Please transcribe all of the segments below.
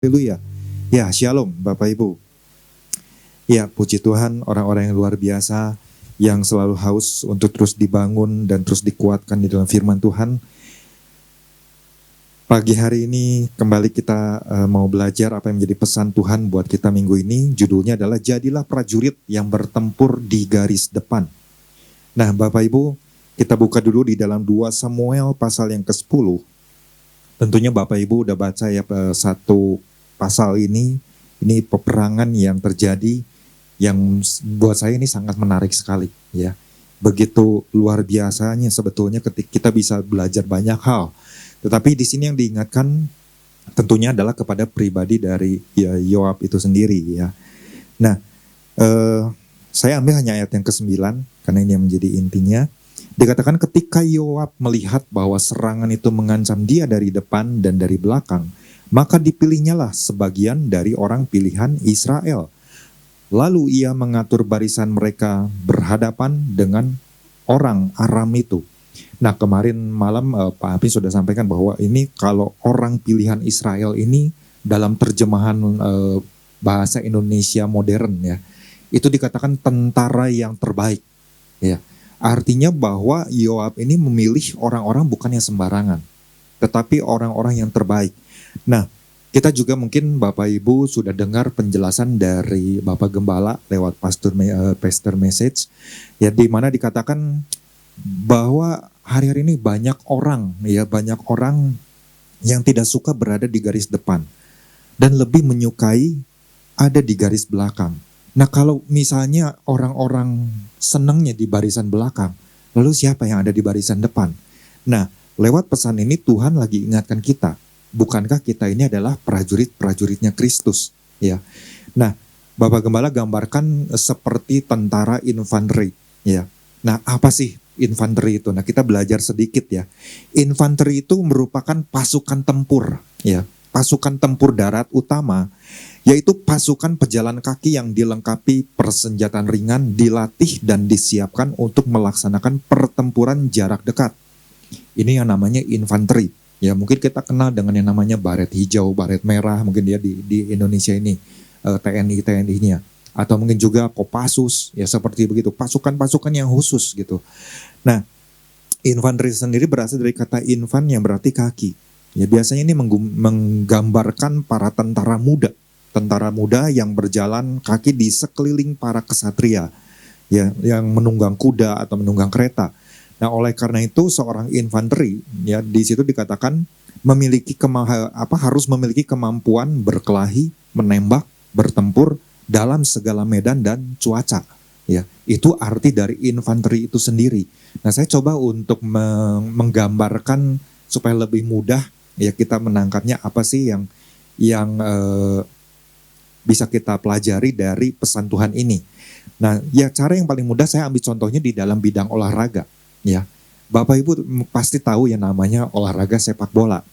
Haleluya. Ya, shalom Bapak Ibu. Ya, puji Tuhan, orang-orang yang luar biasa yang selalu haus untuk terus dibangun dan terus dikuatkan di dalam firman Tuhan. Pagi hari ini kembali kita mau belajar apa yang menjadi pesan Tuhan buat kita minggu ini. Judulnya adalah Jadilah Prajurit yang Bertempur di Garis Depan. Nah, Bapak Ibu, kita buka dulu di dalam 2 Samuel pasal yang ke-10. Tentunya Bapak Ibu udah baca ya satu pasal ini peperangan yang terjadi yang buat saya ini sangat menarik sekali ya. Begitu luar biasanya sebetulnya ketika kita bisa belajar banyak hal. Tetapi di sini yang diingatkan tentunya adalah kepada pribadi dari ya, Yoab itu sendiri ya. Nah, saya ambil hanya ayat yang ke-9 karena ini yang menjadi intinya. Dikatakan ketika Yoab melihat bahwa serangan itu mengancam dia dari depan dan dari belakang, maka dipilihnyalah sebagian dari orang pilihan Israel. Lalu ia mengatur barisan mereka berhadapan dengan orang Aram itu. Nah, kemarin malam Pak Hafiz sudah sampaikan bahwa ini kalau orang pilihan Israel ini dalam terjemahan bahasa Indonesia modern ya, itu dikatakan tentara yang terbaik ya. Artinya bahwa Yoab ini memilih orang-orang bukannya sembarangan, tetapi orang-orang yang terbaik. Nah, kita juga mungkin Bapak Ibu sudah dengar penjelasan dari Bapak Gembala lewat pastor message ya, di mana dikatakan bahwa hari-hari ini banyak orang yang tidak suka berada di garis depan dan lebih menyukai ada di garis belakang. Nah, kalau misalnya orang-orang senangnya di barisan belakang, lalu siapa yang ada di barisan depan? Nah, lewat pesan ini Tuhan lagi ingatkan kita, bukankah kita ini adalah prajurit-prajuritnya Kristus ya. Nah, Bapak Gembala gambarkan seperti tentara infanteri ya. Nah, apa sih infanteri itu? Nah, kita belajar sedikit ya. Infanteri itu merupakan pasukan tempur ya. Pasukan tempur darat utama, yaitu pasukan pejalan kaki yang dilengkapi persenjataan ringan, dilatih dan disiapkan untuk melaksanakan pertempuran jarak dekat. Ini yang namanya infanteri. Ya, mungkin kita kenal dengan yang namanya baret hijau, baret merah, mungkin dia di Indonesia ini TNI-nya. Atau mungkin juga Kopassus, ya seperti begitu, pasukan-pasukan yang khusus gitu. Nah, infanteri sendiri berasal dari kata infan yang berarti kaki. Ya, biasanya ini menggambarkan para tentara muda yang berjalan kaki di sekeliling para kesatria, ya, yang menunggang kuda atau menunggang kereta. Nah, oleh karena itu seorang infanteri ya di situ dikatakan harus memiliki kemampuan berkelahi, menembak, bertempur dalam segala medan dan cuaca. Ya, itu arti dari infanteri itu sendiri. Nah, saya coba untuk menggambarkan supaya lebih mudah ya kita menangkapnya apa sih yang bisa kita pelajari dari pesan Tuhan ini. Nah, ya cara yang paling mudah saya ambil contohnya di dalam bidang olahraga. Ya, Bapak Ibu pasti tahu yang namanya olahraga sepak bola.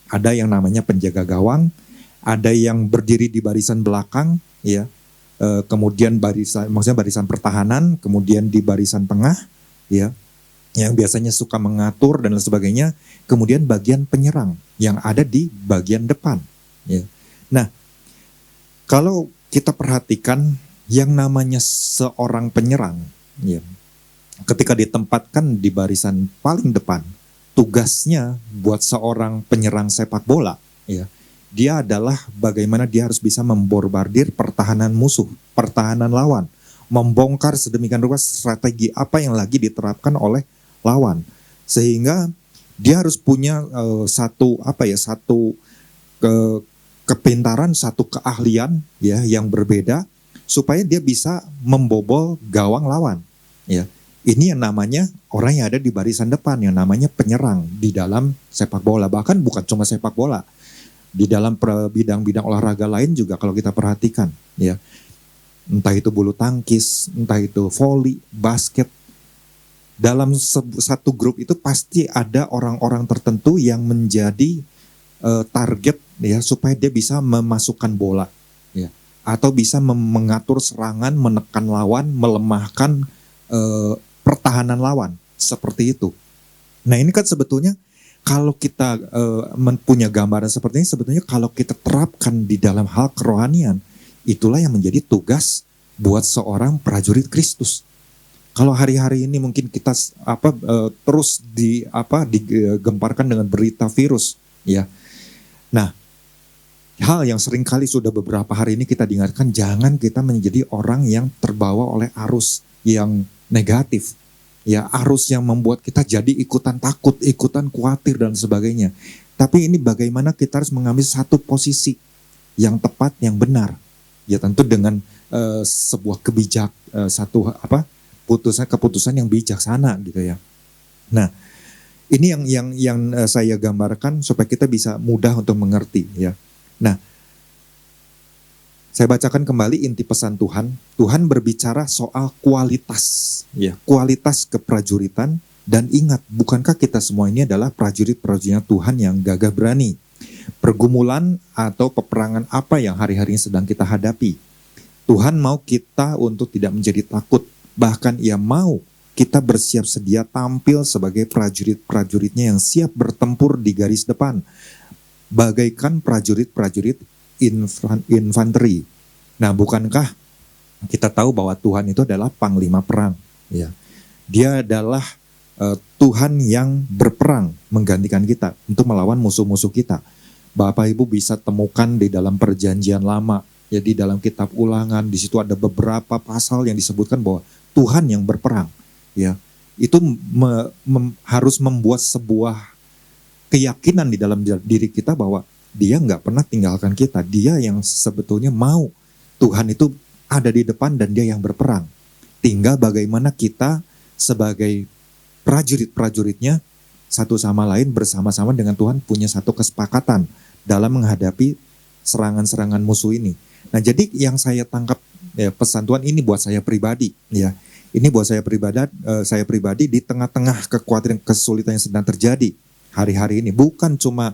Ada yang namanya penjaga gawang, ada yang berdiri di barisan belakang, ya, kemudian barisan pertahanan, kemudian di barisan tengah, ya, yang biasanya suka mengatur dan lain sebagainya, kemudian bagian penyerang yang ada di bagian depan. Ya. Nah, kalau kita perhatikan yang namanya seorang penyerang, ya, ketika ditempatkan di barisan paling depan, tugasnya buat seorang penyerang sepak bola, ya, dia adalah bagaimana dia harus bisa memborbardir pertahanan musuh, pertahanan lawan, membongkar sedemikian rupa strategi apa yang lagi diterapkan oleh lawan, sehingga dia harus punya satu kepintaran, satu keahlian ya yang berbeda supaya dia bisa membobol gawang lawan, ya. Ini yang namanya orang yang ada di barisan depan, yang namanya penyerang di dalam sepak bola. Bahkan bukan cuma sepak bola, di dalam bidang-bidang olahraga lain juga kalau kita perhatikan, ya, entah itu bulu tangkis, entah itu voli, basket, dalam satu grup itu pasti ada orang-orang tertentu yang menjadi target, ya, supaya dia bisa memasukkan bola, ya, atau bisa mengatur serangan, menekan lawan, melemahkan pertahanan lawan, seperti itu. Nah, ini kan sebetulnya kalau kita punya gambaran seperti ini, sebetulnya kalau kita terapkan di dalam hal kerohanian, itulah yang menjadi tugas buat seorang prajurit Kristus. Kalau hari-hari ini mungkin kita terus digemparkan dengan berita virus, ya. Nah, hal yang sering kali sudah beberapa hari ini kita diingatkan, jangan kita menjadi orang yang terbawa oleh arus yang negatif. Ya, arus yang membuat kita jadi ikutan takut, ikutan khawatir dan sebagainya. Tapi ini bagaimana kita harus mengambil satu posisi yang tepat, yang benar. Ya tentu dengan sebuah keputusan yang bijaksana gitu ya. Nah, ini yang saya gambarkan supaya kita bisa mudah untuk mengerti ya. Nah, saya bacakan kembali inti pesan Tuhan. Tuhan berbicara soal kualitas, ya, kualitas keprajuritan. Dan ingat, bukankah kita semua ini adalah prajurit-prajuritnya Tuhan yang gagah berani? Pergumulan atau peperangan apa yang hari-hari ini sedang kita hadapi? Tuhan mau kita untuk tidak menjadi takut. Bahkan Ia mau kita bersiap sedia tampil sebagai prajurit-prajuritnya yang siap bertempur di garis depan. Bagaikan prajurit-prajurit infanteri. Nah, bukankah kita tahu bahwa Tuhan itu adalah panglima perang? Ya, Dia adalah Tuhan yang berperang menggantikan kita untuk melawan musuh-musuh kita. Bapak Ibu bisa temukan di dalam Perjanjian Lama, ya, di dalam Kitab Ulangan, di situ ada beberapa pasal yang disebutkan bahwa Tuhan yang berperang. Ya, itu harus membuat sebuah keyakinan di dalam diri kita bahwa Dia nggak pernah tinggalkan kita. Dia yang sebetulnya mau Tuhan itu ada di depan dan Dia yang berperang. Tinggal bagaimana kita sebagai prajurit-prajuritnya satu sama lain bersama-sama dengan Tuhan punya satu kesepakatan dalam menghadapi serangan-serangan musuh ini. Nah, jadi yang saya tangkap ya, pesan Tuhan ini buat saya pribadi ya. Ini buat saya pribadi di tengah-tengah kekhawatiran, kesulitan yang sedang terjadi hari-hari ini. Bukan cuma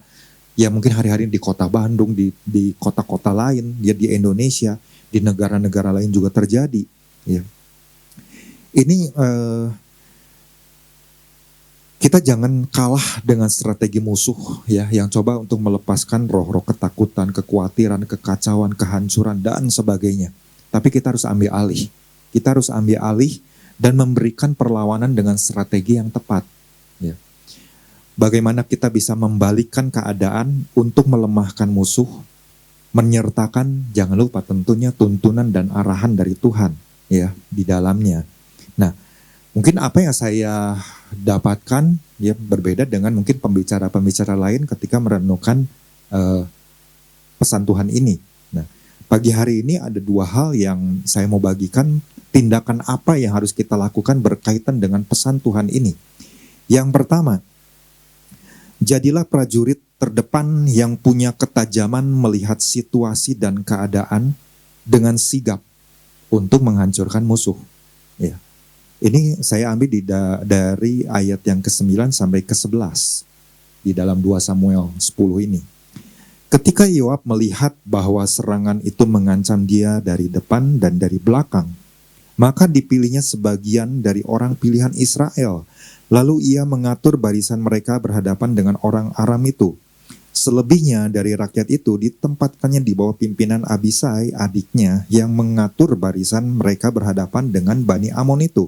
ya mungkin hari-hari di kota Bandung, di kota-kota lain, ya di Indonesia, di negara-negara lain juga terjadi. Ya. Ini kita jangan kalah dengan strategi musuh ya, yang coba untuk melepaskan roh-roh ketakutan, kekhawatiran, kekacauan, kehancuran dan sebagainya. Tapi kita harus ambil alih. Kita harus ambil alih dan memberikan perlawanan dengan strategi yang tepat. Ya. Bagaimana kita bisa membalikkan keadaan untuk melemahkan musuh, menyertakan jangan lupa tentunya tuntunan dan arahan dari Tuhan ya di dalamnya. Nah, mungkin apa yang saya dapatkan ya berbeda dengan mungkin pembicara-pembicara lain ketika merenungkan pesan Tuhan ini. Nah, pagi hari ini ada dua hal yang saya mau bagikan, tindakan apa yang harus kita lakukan berkaitan dengan pesan Tuhan ini. Yang pertama, jadilah prajurit terdepan yang punya ketajaman melihat situasi dan keadaan dengan sigap untuk menghancurkan musuh. Ya. Ini saya ambil dari ayat yang ke-9 sampai ke-11 di dalam 2 Samuel 10 ini. Ketika Yoab melihat bahwa serangan itu mengancam dia dari depan dan dari belakang, maka dipilihnya sebagian dari orang pilihan Israel. Lalu ia mengatur barisan mereka berhadapan dengan orang Aram itu. Selebihnya dari rakyat itu ditempatkannya di bawah pimpinan Abisai adiknya yang mengatur barisan mereka berhadapan dengan Bani Amon itu.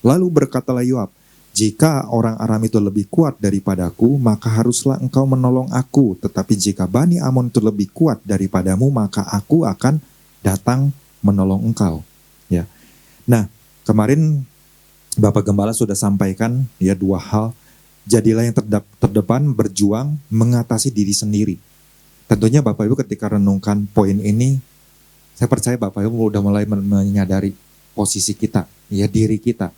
Lalu berkatalah Yoab, jika orang Aram itu lebih kuat daripadaku, maka haruslah engkau menolong aku. Tetapi jika Bani Amon itu lebih kuat daripadamu, maka aku akan datang menolong engkau. Ya. Nah, kemarin Bapak Gembala sudah sampaikan ya dua hal. Jadilah yang terdepan berjuang mengatasi diri sendiri. Tentunya Bapak Ibu ketika renungkan poin ini, saya percaya Bapak Ibu sudah mulai menyadari posisi kita, ya diri kita.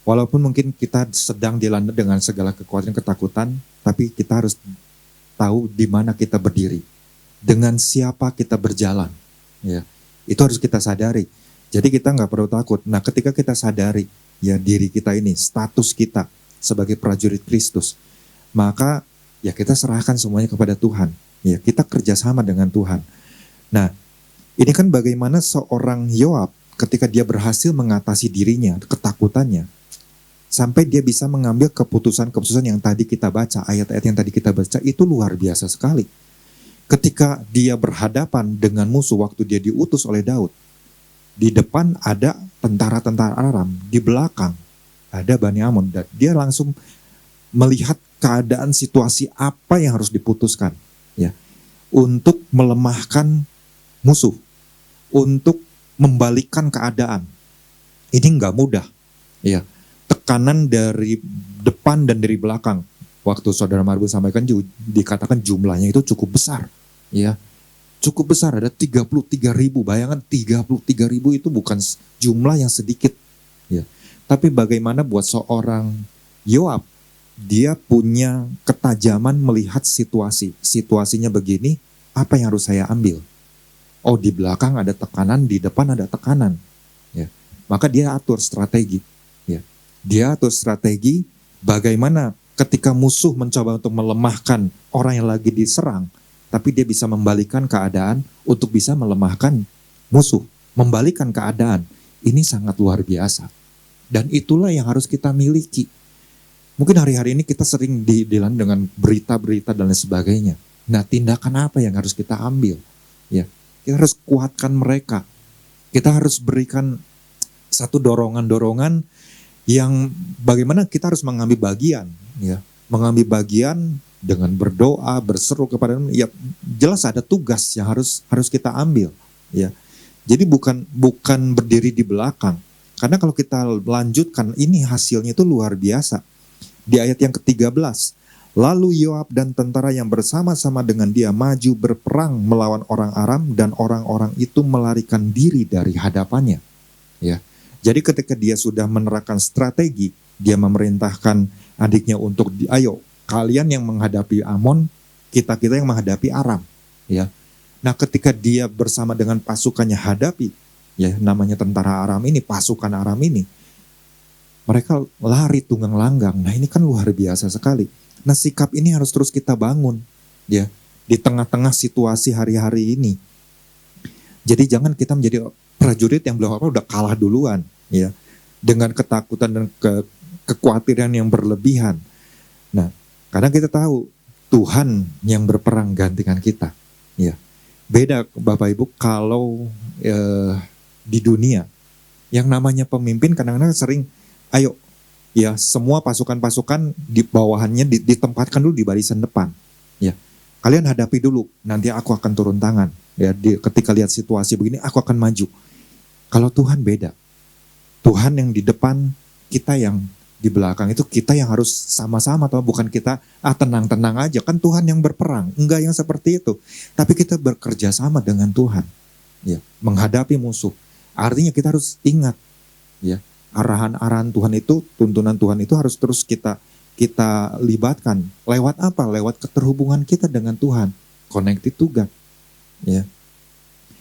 Walaupun mungkin kita sedang dilanda dengan segala kekhawatiran, ketakutan, tapi kita harus tahu di mana kita berdiri, dengan siapa kita berjalan. Ya, itu harus kita sadari. Jadi kita nggak perlu takut. Nah, ketika kita sadari ya diri kita ini, status kita sebagai prajurit Kristus, maka ya kita serahkan semuanya kepada Tuhan. Ya, kita kerjasama dengan Tuhan. Nah, ini kan bagaimana seorang Yoab ketika dia berhasil mengatasi dirinya, ketakutannya. sampai dia bisa mengambil keputusan-keputusan yang tadi kita baca, ayat-ayat yang tadi kita baca itu luar biasa sekali. Ketika dia berhadapan dengan musuh waktu dia diutus oleh Daud, di depan ada tentara-tentara Aram, di belakang ada Bani Amon, dan dia langsung melihat keadaan situasi apa yang harus diputuskan, ya, untuk melemahkan musuh, untuk membalikkan keadaan. Ini nggak mudah, ya. Tekanan dari depan dan dari belakang. Waktu Saudara Marbun sampaikan dikatakan jumlahnya itu cukup besar, ya. Cukup besar, ada 33.000. Bayangkan 33.000 itu bukan jumlah yang sedikit, ya. Tapi bagaimana buat seorang Yoab, dia punya ketajaman melihat situasi. Situasinya begini, apa yang harus saya ambil? Oh, di belakang ada tekanan, di depan ada tekanan, ya. Maka dia atur strategi, ya. Dia atur strategi bagaimana ketika musuh mencoba untuk melemahkan orang yang lagi diserang, tapi dia bisa membalikan keadaan untuk bisa melemahkan musuh, membalikan keadaan. Ini sangat luar biasa. Dan itulah yang harus kita miliki. Mungkin hari-hari ini kita sering dilanda dengan berita-berita dan lain sebagainya. Nah, tindakan apa yang harus kita ambil? Ya, kita harus kuatkan mereka. Kita harus berikan satu dorongan-dorongan yang bagaimana kita harus mengambil bagian, ya, mengambil bagian dengan berdoa, berseru kepada, ya, jelas ada tugas yang harus kita ambil, ya. Jadi bukan berdiri di belakang, karena kalau kita lanjutkan ini hasilnya itu luar biasa. Di ayat yang ke-13, lalu Yoab dan tentara yang bersama-sama dengan dia maju berperang melawan orang Aram dan orang-orang itu melarikan diri dari hadapannya, ya. Jadi ketika dia sudah menerapkan strategi, dia memerintahkan adiknya untuk ayo kalian yang menghadapi Amon, kita yang menghadapi Aram, ya. Nah, ketika dia bersama dengan pasukannya hadapi, ya, namanya tentara Aram ini, pasukan Aram ini, mereka lari tunggang langgang. Nah, ini kan luar biasa sekali. Nah, sikap ini harus terus kita bangun, ya, di tengah-tengah situasi hari-hari ini. Jadi jangan kita menjadi prajurit yang udah kalah duluan, ya, dengan ketakutan dan kekhawatiran yang berlebihan. Nah, karena kita tahu Tuhan yang berperang gantikan kita, ya. Beda Bapak Ibu kalau di dunia yang namanya pemimpin kadang-kadang sering, ayo, ya, semua pasukan-pasukan di bawahannya ditempatkan dulu di barisan depan, ya. Kalian hadapi dulu, nanti aku akan turun tangan, ya. Ketika lihat situasi begini, aku akan maju. Kalau Tuhan beda. Tuhan yang di depan, kita yang di belakang, itu kita yang harus sama-sama, atau bukan kita tenang-tenang aja, kan Tuhan yang berperang, enggak yang seperti itu. Tapi kita bekerja sama dengan Tuhan, ya, menghadapi musuh. Artinya kita harus ingat, ya, arahan-arahan Tuhan itu, tuntunan Tuhan itu harus terus kita libatkan. Lewat apa? Lewat keterhubungan kita dengan Tuhan, connected to God, ya.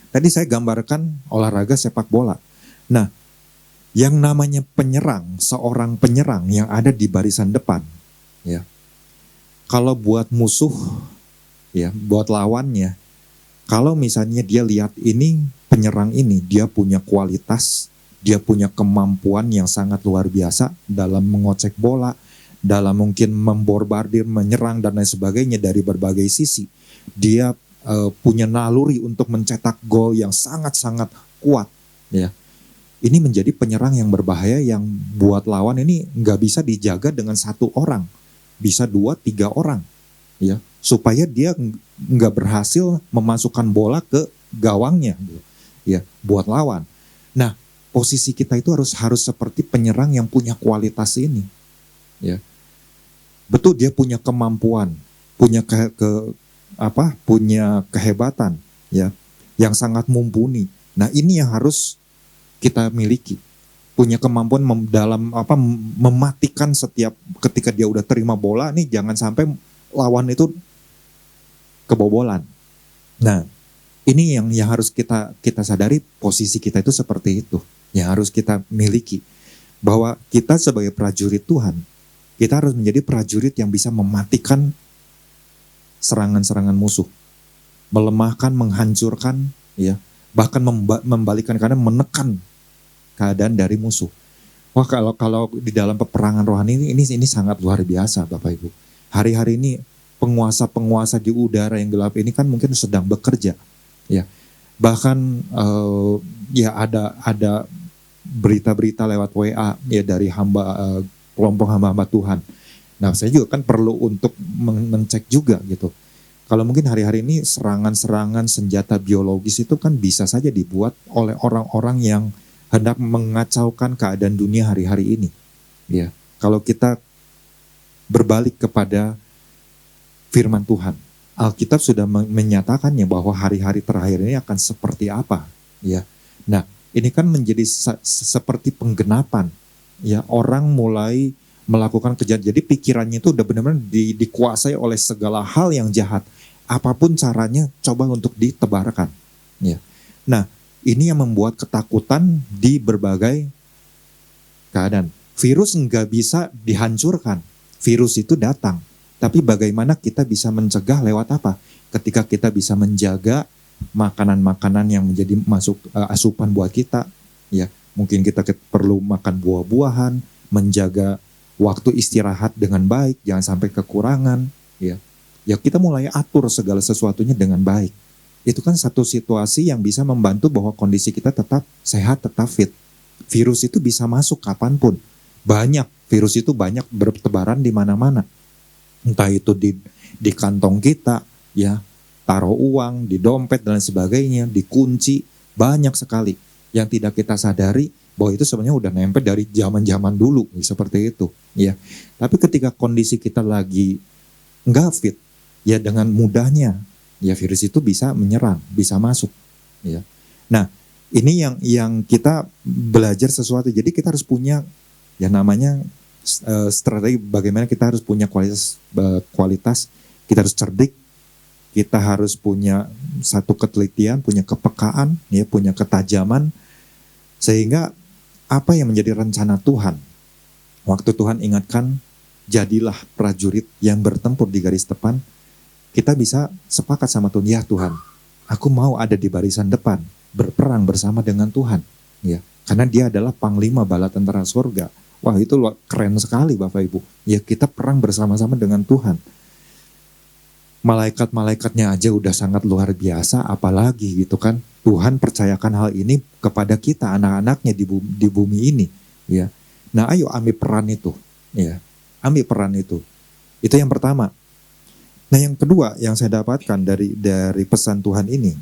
Tadi saya gambarkan olahraga sepak bola. Nah, yang namanya penyerang, seorang penyerang yang ada di barisan depan, ya. Kalau buat musuh, ya, buat lawannya, kalau misalnya dia lihat ini penyerang ini, dia punya kualitas, dia punya kemampuan yang sangat luar biasa dalam mengocek bola, dalam mungkin memborbardir, menyerang dan lain sebagainya dari berbagai sisi. Dia punya naluri untuk mencetak gol yang sangat-sangat kuat, ya. Ini menjadi penyerang yang berbahaya yang buat lawan ini nggak bisa dijaga dengan satu orang, bisa 2-3 orang, ya, supaya dia nggak berhasil memasukkan bola ke gawangnya, ya, buat lawan. Nah, posisi kita itu harus seperti penyerang yang punya kualitas ini, ya. Betul, dia punya kemampuan, punya punya kehebatan, ya, yang sangat mumpuni. Nah, ini yang harus kita miliki, punya kemampuan mematikan setiap ketika dia udah terima bola nih, jangan sampai lawan itu kebobolan. Nah, ini yang harus kita sadari, posisi kita itu seperti itu, yang harus kita miliki, bahwa kita sebagai prajurit Tuhan, kita harus menjadi prajurit yang bisa mematikan serangan-serangan musuh, melemahkan, menghancurkan, ya, bahkan membalikkan keadaan, menekan keadaan dari musuh. Wah, kalau di dalam peperangan rohani ini sangat luar biasa Bapak Ibu. Hari-hari ini penguasa-penguasa di udara yang gelap ini kan mungkin sedang bekerja, ya. Bahkan ya ada berita-berita lewat WA ya dari kelompok hamba-hamba Tuhan. Nah, saya juga kan perlu untuk mencek juga gitu. Kalau mungkin hari-hari ini serangan-serangan senjata biologis itu kan bisa saja dibuat oleh orang-orang yang hendak mengacaukan keadaan dunia hari-hari ini. Ya, kalau kita berbalik kepada firman Tuhan, Alkitab sudah menyatakannya bahwa hari-hari terakhir ini akan seperti apa. Ya, nah ini kan menjadi seperti penggenapan. Ya, orang mulai melakukan kejahatan. Jadi pikirannya itu udah benar-benar dikuasai oleh segala hal yang jahat. Apapun caranya, coba untuk ditebarkan. Ya. Nah, ini yang membuat ketakutan di berbagai keadaan. Virus nggak bisa dihancurkan. Virus itu datang. Tapi bagaimana kita bisa mencegah lewat apa? Ketika kita bisa menjaga makanan-makanan yang menjadi asupan buat kita. Ya, mungkin kita perlu makan buah-buahan, menjaga waktu istirahat dengan baik, jangan sampai kekurangan. Ya kita mulai atur segala sesuatunya dengan baik. Itu kan satu situasi yang bisa membantu bahwa kondisi kita tetap sehat, tetap fit. Virus itu bisa masuk kapanpun. Virus itu banyak bertebaran di mana-mana. Entah itu di kantong kita, ya, taruh uang, di dompet dan sebagainya, dikunci, banyak sekali. Yang tidak kita sadari bahwa itu sebenarnya udah nempel dari zaman-zaman dulu, seperti itu. Ya. Tapi ketika kondisi kita lagi nggak fit, ya dengan mudahnya ya virus itu bisa menyerang, bisa masuk. Ya. Nah, ini yang kita belajar sesuatu. Jadi kita harus punya ya namanya strategi bagaimana kita harus punya kualitas, kita harus cerdik, kita harus punya satu ketelitian, punya kepekaan, ya, punya ketajaman, sehingga apa yang menjadi rencana Tuhan. Waktu Tuhan ingatkan, jadilah prajurit yang bertempur di garis depan, kita bisa sepakat sama Tuhan, ya Tuhan, aku mau ada di barisan depan, berperang bersama dengan Tuhan. Ya, karena dia adalah panglima bala tentara surga. Wah, itu keren sekali Bapak Ibu. Ya, kita perang bersama-sama dengan Tuhan. Malaikat-malaikatnya aja udah sangat luar biasa, apalagi gitu kan. Tuhan percayakan hal ini kepada kita, anak-anaknya di bumi ini. Ya. Nah, ayo ambil peran itu. Ya, ambil peran itu. Itu yang pertama. Nah, yang kedua yang saya dapatkan dari pesan Tuhan ini.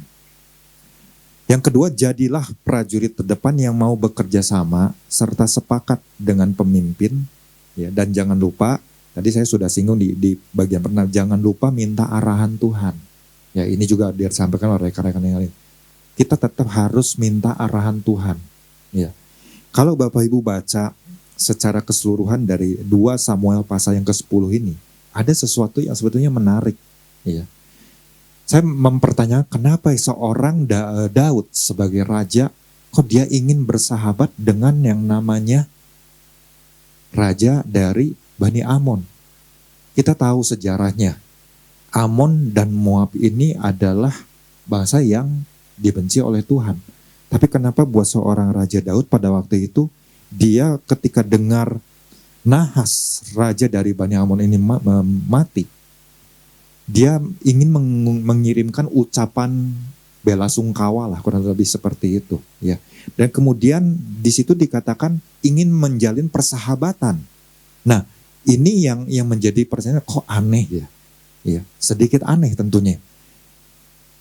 Yang kedua, jadilah prajurit terdepan yang mau bekerja sama serta sepakat dengan pemimpin. Ya, dan jangan lupa, tadi saya sudah singgung di bagian pernah, jangan lupa minta arahan Tuhan. Ya, ini juga disampaikan oleh rekan-rekan yang lain. Kita tetap harus minta arahan Tuhan. Ya. Kalau Bapak Ibu baca secara keseluruhan dari 2 Samuel pasal yang ke-10 ini, ada sesuatu yang sebetulnya menarik. Ya. Saya mempertanyakan kenapa seorang Daud sebagai raja, kok dia ingin bersahabat dengan yang namanya raja dari Bani Amon. Kita tahu sejarahnya. Amon dan Moab ini adalah bangsa yang dibenci oleh Tuhan. Tapi kenapa buat seorang raja Daud pada waktu itu, dia ketika dengar Nahas, raja dari Bani Amon ini mati, dia ingin mengirimkan ucapan bela sungkawa lah, kurang lebih seperti itu. Ya. Dan kemudian di situ dikatakan ingin menjalin persahabatan. Nah, ini yang menjadi pertanyaan, kok aneh ya? Ya, sedikit aneh tentunya.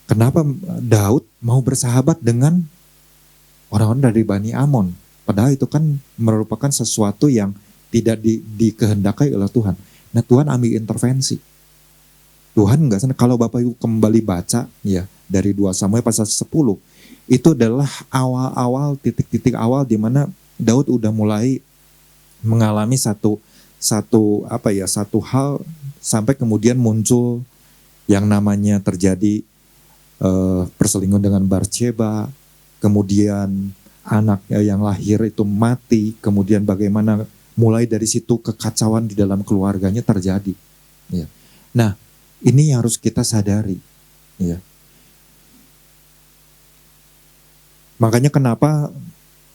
Kenapa Daud mau bersahabat dengan orang-orang dari Bani Amon? Padahal itu kan merupakan sesuatu yang tidak dikehendaki oleh Tuhan. Nah, Tuhan ambil intervensi. Tuhan enggak sana. Kalau Bapak Ibu kembali baca ya dari 2 Samuel pasal 10, itu adalah awal-awal titik-titik awal di mana Daud udah mulai mengalami satu hal sampai kemudian muncul yang namanya terjadi perselingkuhan dengan Bathsheba, kemudian anak yang lahir itu mati, kemudian bagaimana mulai dari situ kekacauan di dalam keluarganya terjadi. Ya. Nah, ini yang harus kita sadari. Ya. Makanya kenapa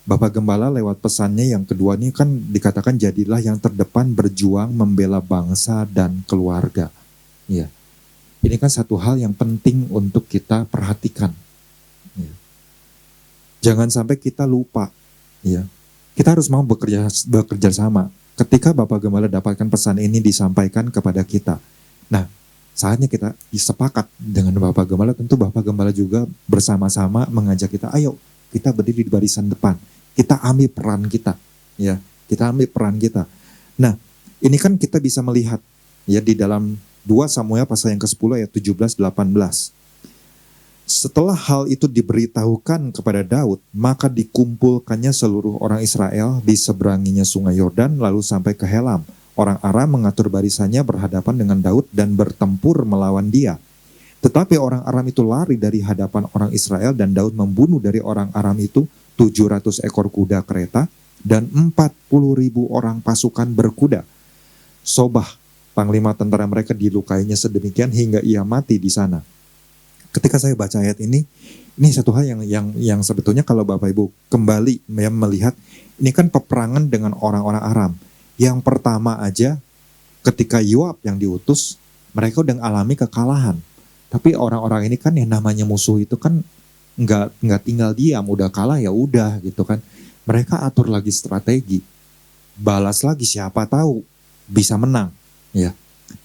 Bapak Gembala lewat pesannya yang kedua ini kan dikatakan jadilah yang terdepan berjuang membela bangsa dan keluarga. Ya, ini kan satu hal yang penting untuk kita perhatikan. Ya. Jangan sampai kita lupa. Ya, kita harus mau bekerja sama. Ketika Bapak Gembala dapatkan pesan ini disampaikan kepada kita. Nah, saatnya kita sepakat dengan Bapak Gembala, tentu Bapak Gembala juga bersama-sama mengajak kita, ayo kita berdiri di barisan depan, kita ambil peran kita, ya, kita ambil peran kita. Nah, ini kan kita bisa melihat ya di dalam 2 Samuel pasal yang ke-10 ayat 17-18. Setelah hal itu diberitahukan kepada Daud, maka dikumpulkannya seluruh orang Israel di seberanginya sungai Yordan lalu sampai ke Helam. Orang Aram mengatur barisannya berhadapan dengan Daud dan bertempur melawan dia. Tetapi orang Aram itu lari dari hadapan orang Israel dan Daud membunuh dari orang Aram itu 700 ekor kuda kereta dan 40.000 orang pasukan berkuda. Sobah, panglima tentara mereka dilukainya sedemikian hingga ia mati di sana. Ketika saya baca ayat ini satu hal yang sebetulnya kalau Bapak Ibu kembali melihat, ini kan peperangan dengan orang-orang Aram. Yang pertama aja ketika Yoab yang diutus, mereka udah alami kekalahan. Tapi orang-orang ini kan yang namanya musuh itu kan nggak tinggal diam, udah kalah ya udah gitu kan. Mereka atur lagi strategi, balas lagi siapa tahu bisa menang, ya.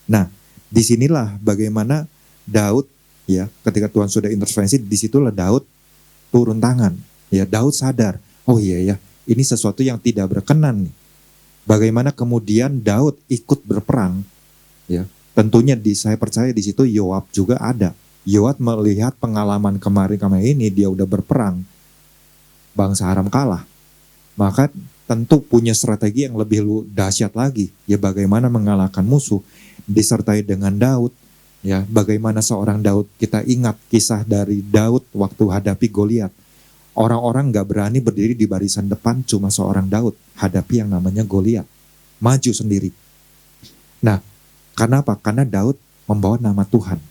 Nah, disinilah bagaimana Daud, ya, ketika Tuhan sudah intervensi, disitulah Daud turun tangan, ya. Daud sadar, oh iya ya, ini sesuatu yang tidak berkenan nih. Bagaimana kemudian Daud ikut berperang, ya. Tentunya saya percaya di situ Yoab juga ada. Yoab melihat pengalaman kemarin ini dia udah berperang, bangsa Aram kalah. Maka tentu punya strategi yang lebih dahsyat lagi. Ya bagaimana mengalahkan musuh disertai dengan Daud. Ya bagaimana seorang Daud, kita ingat kisah dari Daud waktu hadapi Goliat. Orang-orang gak berani berdiri di barisan depan, cuma seorang Daud hadapi yang namanya Goliat. Maju sendiri. Nah, karena apa? Karena Daud membawa nama Tuhan.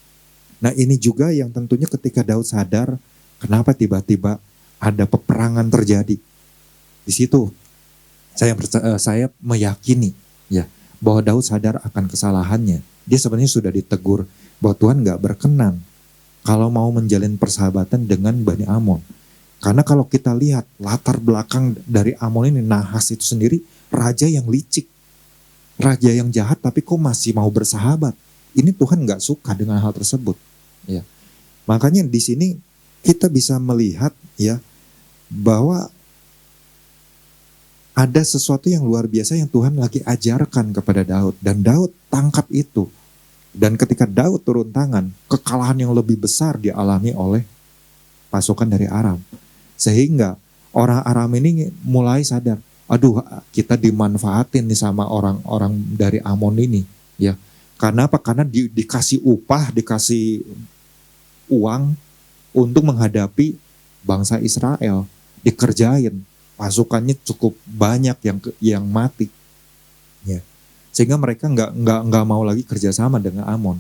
Nah ini juga yang tentunya ketika Daud sadar, kenapa tiba-tiba ada peperangan terjadi. Di situ saya meyakini ya bahwa Daud sadar akan kesalahannya. Dia sebenarnya sudah ditegur bahwa Tuhan gak berkenan kalau mau menjalin persahabatan dengan Bani Amon. Karena kalau kita lihat latar belakang dari Amon ini, Nahas itu sendiri raja yang licik. Raja yang jahat tapi kok masih mau bersahabat. Ini Tuhan gak suka dengan hal tersebut. Ya. Makanya di sini kita bisa melihat ya bahwa ada sesuatu yang luar biasa yang Tuhan lagi ajarkan kepada Daud. Dan Daud tangkap itu. Dan ketika Daud turun tangan, kekalahan yang lebih besar dialami oleh pasukan dari Aram. Sehingga orang Aram ini mulai sadar, aduh kita dimanfaatin nih sama orang-orang dari Amon ini. Ya, karena apa? Karena dikasih upah, dikasih uang untuk menghadapi bangsa Israel. Dikerjain, pasukannya cukup banyak yang mati. Ya. Sehingga mereka nggak mau lagi kerjasama dengan Amon.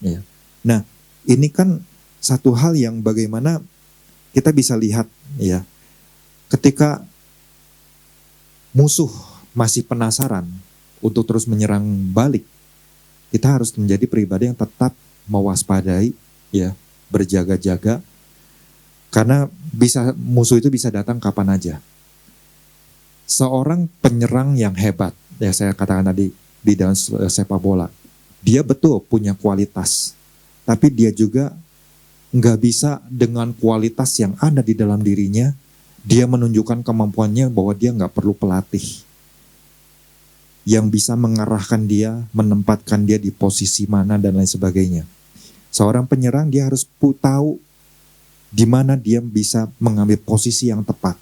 Ya. Nah, ini kan satu hal yang bagaimana kita bisa lihat ya, ketika musuh masih penasaran untuk terus menyerang balik, kita harus menjadi pribadi yang tetap mewaspadai, ya, berjaga-jaga, karena musuh itu bisa datang kapan aja. Seorang penyerang yang hebat, ya saya katakan tadi di dalam sepak bola, dia betul punya kualitas, tapi dia juga nggak bisa dengan kualitas yang ada di dalam dirinya, dia menunjukkan kemampuannya bahwa dia nggak perlu pelatih yang bisa mengarahkan dia, menempatkan dia di posisi mana dan lain sebagainya. Seorang penyerang dia harus tahu di mana dia bisa mengambil posisi yang tepat,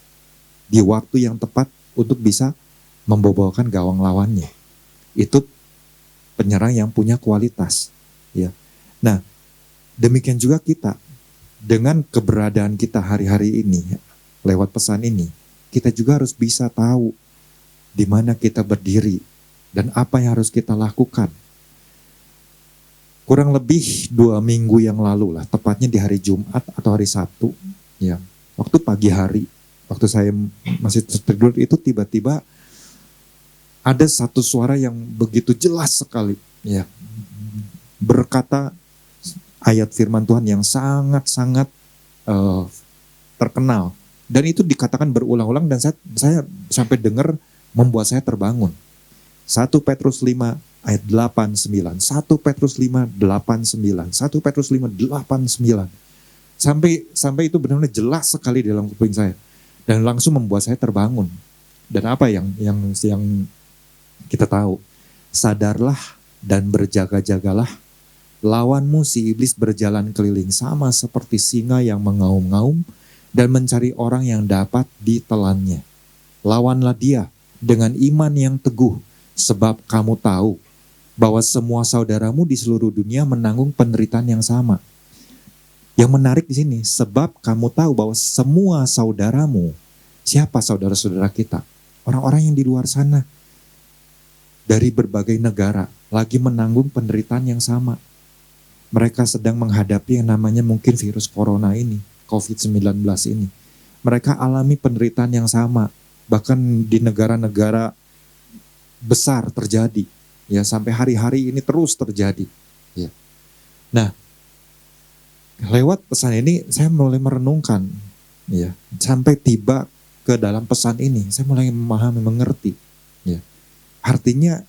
di waktu yang tepat untuk bisa membobolkan gawang lawannya. Itu penyerang yang punya kualitas. Ya. Nah, demikian juga kita dengan keberadaan kita hari-hari ini. Lewat pesan ini, kita juga harus bisa tahu di mana kita berdiri dan apa yang harus kita lakukan. Kurang lebih 2 minggu yang lalu lah, tepatnya di hari Jumat atau hari Sabtu, ya, waktu pagi hari, waktu saya masih tertidur itu tiba-tiba ada satu suara yang begitu jelas sekali, ya, berkata ayat firman Tuhan yang sangat-sangat terkenal. Dan itu dikatakan berulang-ulang dan saya sampai dengar membuat saya terbangun. 1 Petrus 5 ayat 8-9. 1 Petrus 5, 8-9. 1 Petrus 5, 8-9. Sampai itu benar-benar jelas sekali dalam kuping saya. Dan langsung membuat saya terbangun. Dan apa yang kita tahu? Sadarlah dan berjaga-jagalah. Lawanmu si iblis berjalan keliling sama seperti singa yang mengaum-ngaum dan mencari orang yang dapat ditelannya. Lawanlah dia dengan iman yang teguh, sebab kamu tahu bahwa semua saudaramu di seluruh dunia menanggung penderitaan yang sama. Yang menarik di sini, sebab kamu tahu bahwa semua saudaramu, siapa saudara-saudara kita? Orang-orang yang di luar sana, dari berbagai negara, lagi menanggung penderitaan yang sama. Mereka sedang menghadapi yang namanya mungkin virus corona ini, COVID-19 ini. Mereka alami penderitaan yang sama, bahkan di negara-negara besar terjadi. Ya, sampai hari-hari ini terus terjadi. Ya. Nah, lewat pesan ini saya mulai merenungkan, ya, sampai tiba ke dalam pesan ini, saya mulai memahami, mengerti. Ya. Artinya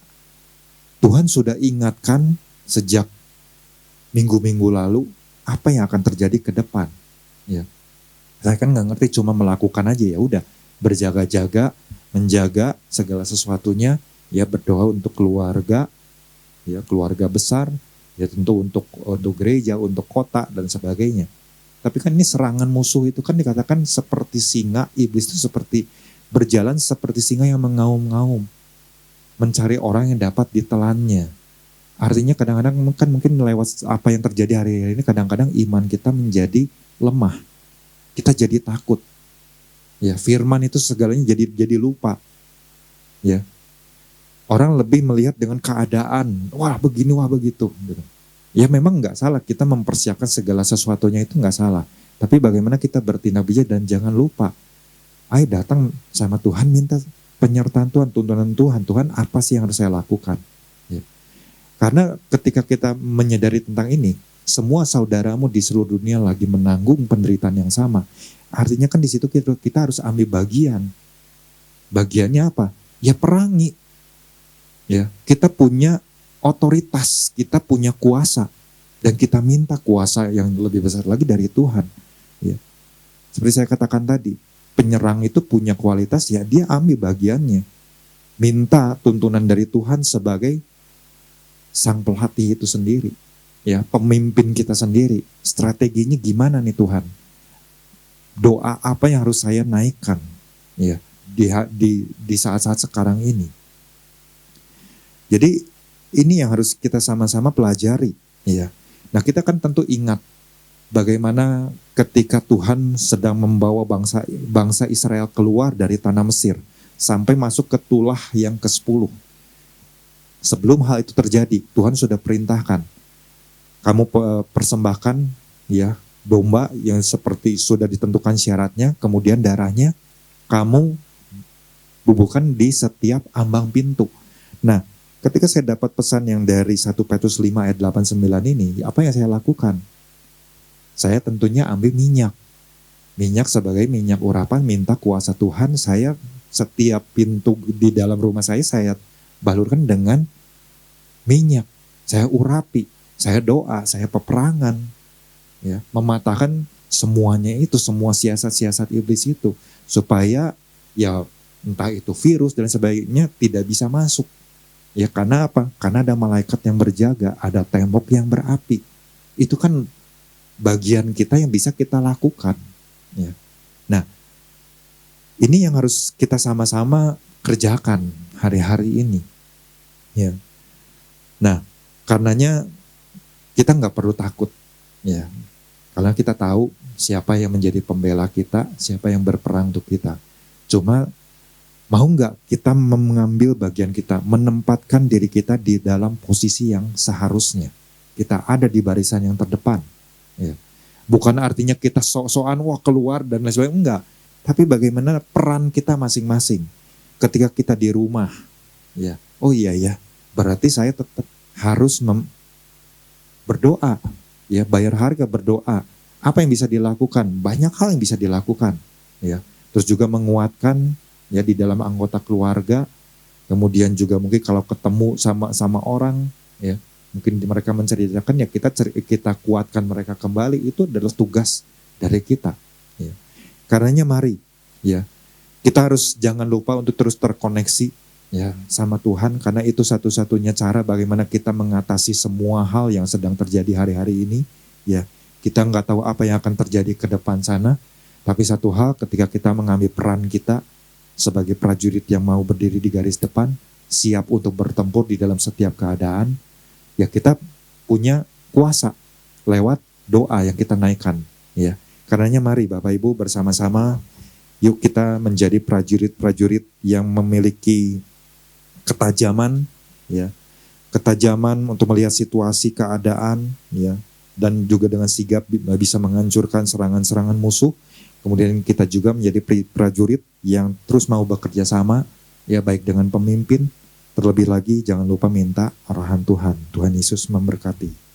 Tuhan sudah ingatkan sejak minggu-minggu lalu apa yang akan terjadi ke depan. Ya. Saya kan nggak ngerti, cuma melakukan aja, ya udah, berjaga-jaga, menjaga segala sesuatunya, ya, berdoa untuk keluarga, ya, keluarga besar, ya tentu untuk gereja, untuk kota dan sebagainya. Tapi kan ini serangan musuh itu kan dikatakan seperti singa, iblis itu seperti berjalan seperti singa yang mengaum-ngaum, mencari orang yang dapat ditelannya. Artinya kadang-kadang kan mungkin lewat apa yang terjadi hari-hari ini, kadang-kadang iman kita menjadi lemah. Kita jadi takut. Ya, firman itu segalanya jadi lupa. Ya. Orang lebih melihat dengan keadaan, wah begini, wah begitu. Ya memang nggak salah, kita mempersiapkan segala sesuatunya itu nggak salah. Tapi bagaimana kita bertindak bijak dan jangan lupa, ayo datang sama Tuhan, minta penyertaan Tuhan, tuntunan Tuhan. Tuhan, apa sih yang harus saya lakukan? Ya. Karena ketika kita menyadari tentang ini, semua saudaramu di seluruh dunia lagi menanggung penderitaan yang sama. Artinya kan di situ kita harus ambil bagian. Bagiannya apa? Ya perangi. Ya, kita punya otoritas, kita punya kuasa, dan kita minta kuasa yang lebih besar lagi dari Tuhan. Ya. Seperti saya katakan tadi, penyerang itu punya kualitas, ya dia ambil bagiannya. Minta tuntunan dari Tuhan sebagai sang pelatih itu sendiri, ya, pemimpin kita sendiri. Strateginya gimana nih Tuhan? Doa apa yang harus saya naikkan, ya, di saat-saat sekarang ini? Jadi ini yang harus kita sama-sama pelajari, ya. Nah, kita kan tentu ingat bagaimana ketika Tuhan sedang membawa bangsa Israel keluar dari tanah Mesir sampai masuk ke tulah yang ke-10. Sebelum hal itu terjadi, Tuhan sudah perintahkan, kamu persembahkan, ya, domba yang seperti sudah ditentukan syaratnya, kemudian darahnya kamu bubuhkan di setiap ambang pintu. Nah, ketika saya dapat pesan yang dari 1 Petrus 5 ayat 8-9 ini, apa yang saya lakukan? Saya tentunya ambil minyak. Minyak sebagai minyak urapan, minta kuasa Tuhan, saya setiap pintu di dalam rumah saya balurkan dengan minyak. Saya urapi, saya doa, saya peperangan, ya, mematahkan semuanya itu, semua siasat-siasat iblis itu, supaya ya entah itu virus dan sebagainya tidak bisa masuk. Ya karena apa? Karena ada malaikat yang berjaga, ada tembok yang berapi. Itu kan bagian kita yang bisa kita lakukan. Ya. Nah, ini yang harus kita sama-sama kerjakan hari-hari ini. Ya. Nah, karenanya kita nggak perlu takut. Ya. Karena kita tahu siapa yang menjadi pembela kita, siapa yang berperang untuk kita. Cuma mau nggak kita mengambil bagian kita, menempatkan diri kita di dalam posisi yang seharusnya. Kita ada di barisan yang terdepan. Ya. Bukan artinya kita sok-sokan, wah keluar dan lain sebagainya. Enggak. Tapi bagaimana peran kita masing-masing ketika kita di rumah, ya. Oh iya ya, berarti saya tetap harus berdoa, ya, bayar harga berdoa. Apa yang bisa dilakukan? Banyak hal yang bisa dilakukan, ya. Terus juga menguatkan, ya, di dalam anggota keluarga. Kemudian juga mungkin kalau ketemu sama orang, ya, mungkin mereka menceritakan, ya kita kuatkan mereka kembali. Itu adalah tugas dari kita, ya. Karenanya mari, ya, kita harus jangan lupa untuk terus terkoneksi, ya, sama Tuhan, karena itu satu-satunya cara bagaimana kita mengatasi semua hal yang sedang terjadi hari-hari ini, ya. Kita nggak tahu apa yang akan terjadi ke depan sana, tapi satu hal, ketika kita mengambil peran kita sebagai prajurit yang mau berdiri di garis depan, siap untuk bertempur di dalam setiap keadaan, ya kita punya kuasa lewat doa yang kita naikkan, ya. Karenanya mari Bapak Ibu bersama-sama, yuk kita menjadi prajurit-prajurit yang memiliki ketajaman, ya, ketajaman untuk melihat situasi keadaan, ya, dan juga dengan sigap bisa menghancurkan serangan-serangan musuh. Kemudian kita juga menjadi prajurit yang terus mau bekerja sama, ya, baik dengan pemimpin. Terlebih lagi jangan lupa minta arahan Tuhan. Tuhan Yesus memberkati.